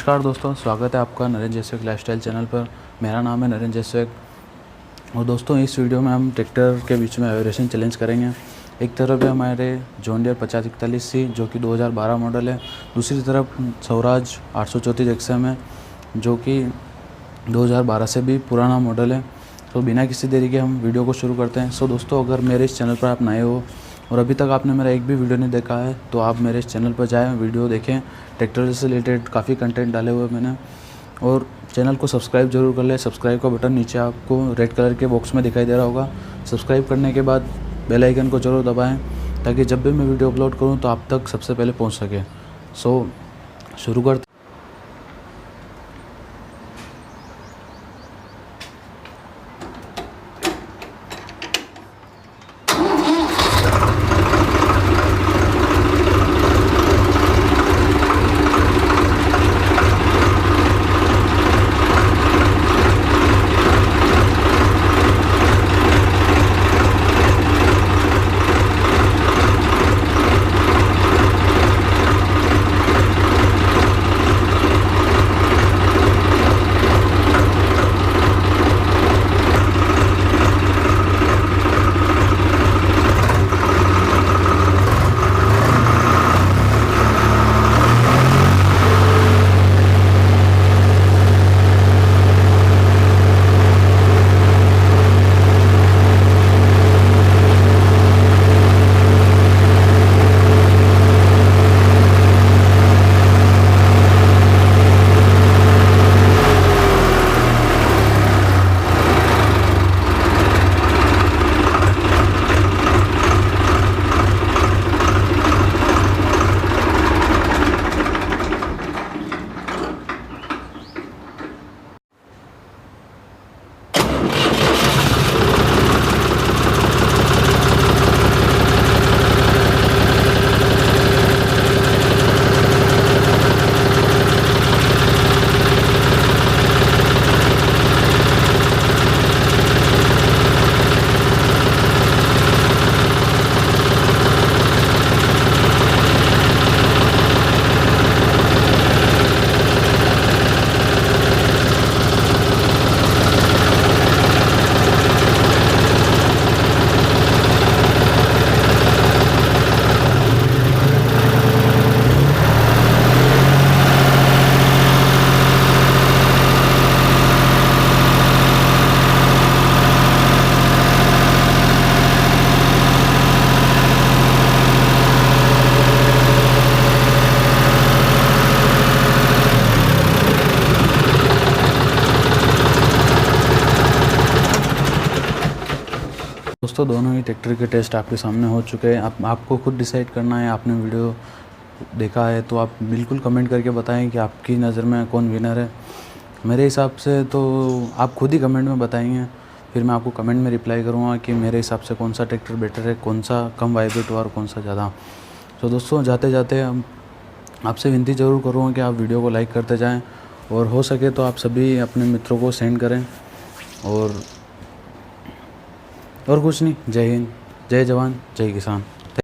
नमस्कार दोस्तों, स्वागत है आपका नरेंद्र जैसवेक लाइफस्टाइल चैनल पर। मेरा नाम है नरेंद्र जैसवेक और दोस्तों इस वीडियो में हम ट्रैक्टर के बीच में एवरेशन चैलेंज करेंगे। एक तरफ है हमारे जॉन डियर 5041C जो कि 2012 मॉडल है, दूसरी तरफ स्वराज 834 XM है जो कि 2012 से भी पुराना मॉडल है। तो बिना किसी देरी के हम वीडियो को शुरू करते हैं। सो दोस्तों, अगर मेरे इस चैनल पर आप नए हो और अभी तक आपने मेरा एक भी वीडियो नहीं देखा है तो आप मेरे इस चैनल पर जाएं, वीडियो देखें। ट्रैक्टर से रिलेटेड काफ़ी कंटेंट डाले हुए मैंने, और चैनल को सब्सक्राइब जरूर कर लें। सब्सक्राइब का बटन नीचे आपको रेड कलर के बॉक्स में दिखाई दे रहा होगा। सब्सक्राइब करने के बाद बेल आइकन को जरूर दबाएं ताकि जब भी मैं वीडियो अपलोड करूं तो आप तक सबसे पहले पहुंच सके। सो शुरू करते। दोस्तों दोनों ही ट्रैक्टर के टेस्ट आपके सामने हो चुके हैं। आपको खुद डिसाइड करना है। आपने वीडियो देखा है तो आप बिल्कुल कमेंट करके बताएं कि आपकी नज़र में कौन विनर है। मेरे हिसाब से तो आप खुद ही कमेंट में बताएंगे, फिर मैं आपको कमेंट में रिप्लाई करूँगा कि मेरे हिसाब से कौन सा ट्रैक्टर बेटर है, कौन सा कम वाइब्रेट हुआ और कौन सा ज़्यादा। तो दोस्तों जाते जाते आपसे विनती ज़रूर करूँगा कि आप वीडियो को लाइक करते जाएँ और हो सके तो आप सभी अपने मित्रों को सेंड करें। और कुछ नहीं। जय हिंद, जय जवान, जय किसान।